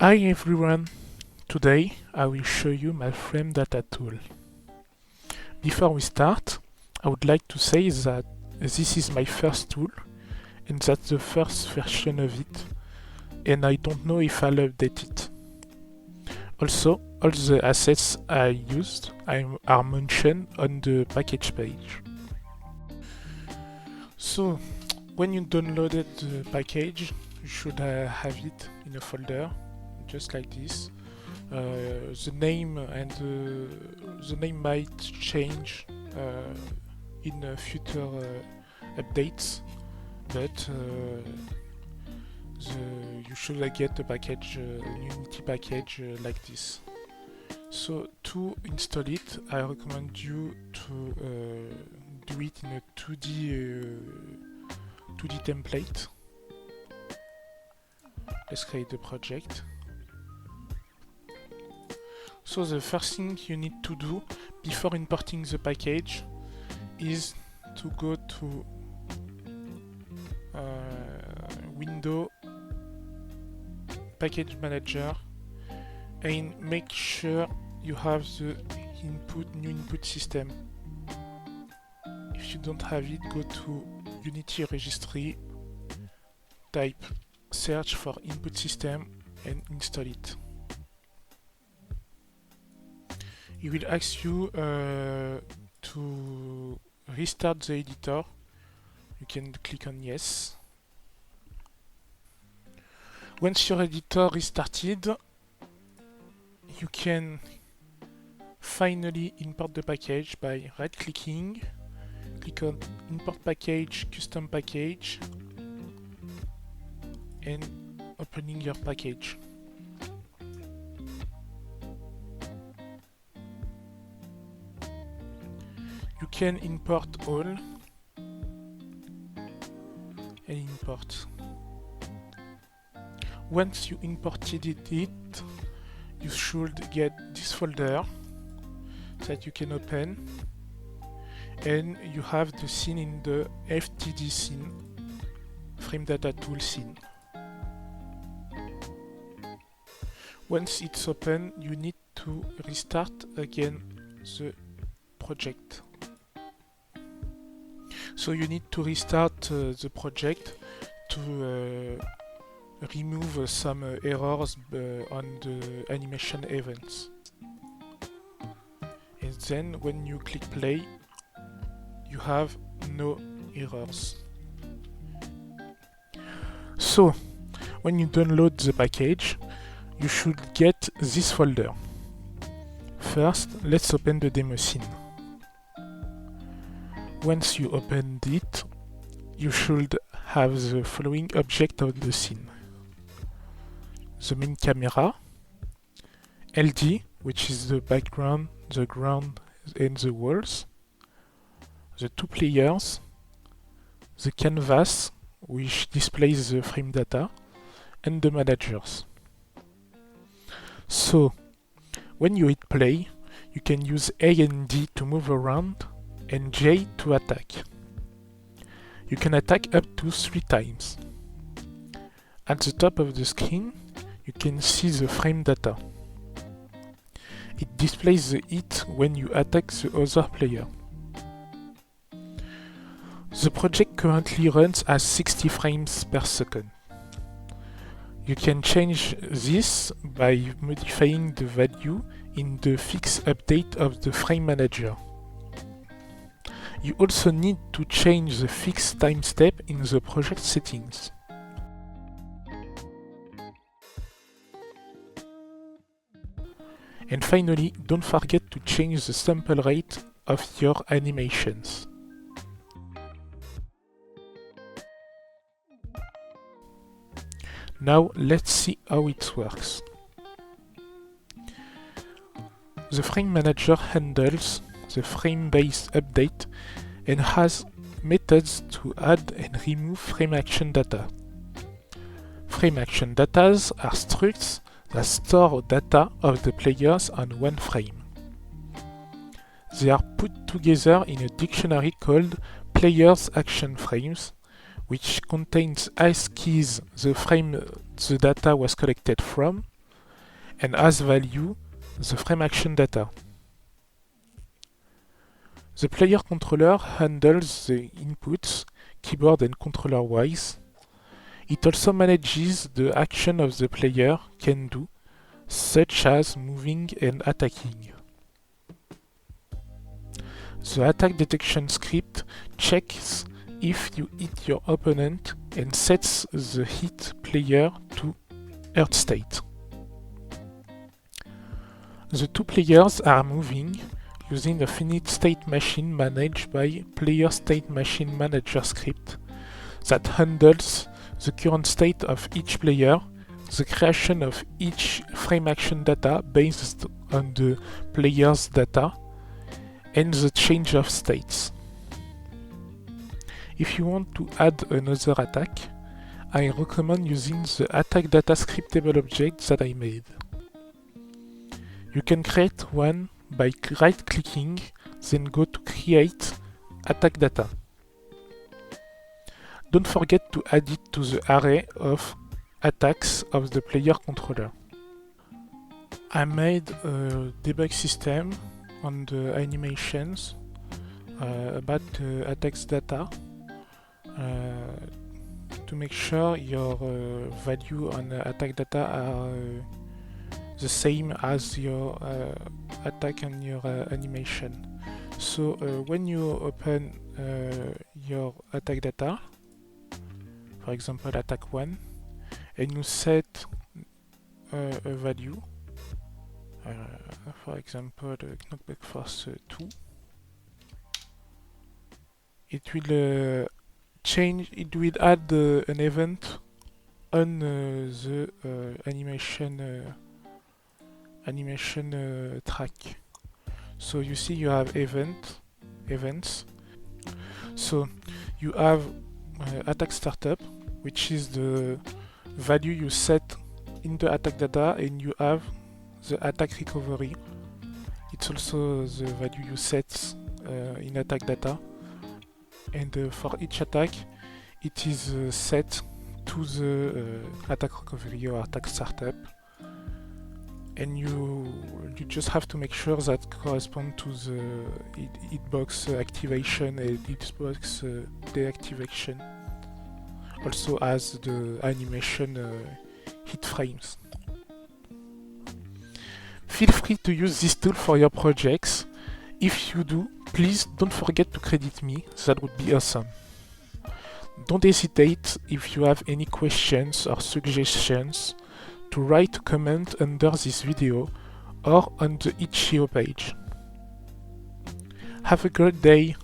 Hi everyone, today I will show you my frame data tool. Before we start, I would like to say that this is my first tool and that's the first version of it, and I don't know if I'll update it. Also, all the assets I used are mentioned on the package page. So, when you downloaded the package, you should have it in a folder, just like this. The name and the name might change in future updates, but you should get a package, Unity package like this. So to install it, I recommend you to do it in a 2D template. Let's create the project. So the first thing you need to do before importing the package is to go to Window, Package Manager, and make sure you have the new input system. If you don't have it, go to Unity Registry, type search for input system and install it. It will ask you to restart the editor. You can click on yes. Once your editor restarted, you can finally import the package by right-clicking, click on Import Package, Custom Package, and opening your package. You can import all and import. Once you imported it, you should get this folder that you can open, and you have the scene in the FTD scene, Frame Data Tool scene. Once it's open, you need to restart again the project. So you need to restart the project to remove some errors on the animation events. And then when you click play, you have no errors. So when you download the package, you should get this folder. First, let's open the demo scene. Once you opened it, you should have the following object of the scene: the main camera, LD, which is the background, the ground, and the walls, the two players, the canvas, which displays the frame data, and the managers. So, when you hit play, you can use A and D to move around, and J to attack. You can attack up to 3 times. At the top of the screen, you can see the frame data. It displays the hit when you attack the other player. The project currently runs at 60 frames per second. You can change this by modifying the value in the fixed update of the frame manager. You also need to change the fixed time step in the project settings. And finally, don't forget to change the sample rate of your animations. Now let's see how it works. The Frame Manager handles the frame-based update and has methods to add and remove frame action data. Frame action data are structs that store data of the players on one frame. They are put together in a dictionary called Players Action Frames, which contains as keys the frame the data was collected from, and as value the frame action data. The player controller handles the inputs keyboard and controller wise. It also manages the action of the player can do, such as moving and attacking. The attack detection script checks if you hit your opponent and sets the hit player to hurt state. The two players are moving using a finite state machine managed by Player State Machine Manager script that handles the current state of each player, the creation of each frame action data based on the player's data, and the change of states. If you want to add another attack, I recommend using the attack data scriptable object that I made. You can create one by right-clicking, then go to Create Attack Data. Don't forget to add it to the array of attacks of the player controller. I made a debug system on the animations about the attacks data to make sure your value on attack data are the same as your attack and your animation. So when you open your attack data, for example attack 1, and you set a value, for example Knockback Force 2, it will change, it will add an event on the animation track. So you see you have events. So you have attack startup, which is the value you set in the attack data, and you have the attack recovery. It's also the value you set in attack data, and for each attack it is set to the attack recovery or attack startup, and you just have to make sure that correspond to the hitbox activation and hitbox deactivation, also as the animation hit frames. Feel free to use this tool for your projects. If you do, please don't forget to credit me, that would be awesome. Don't hesitate if you have any questions or suggestions to write a comment under this video or on the Itch.io page. Have a great day!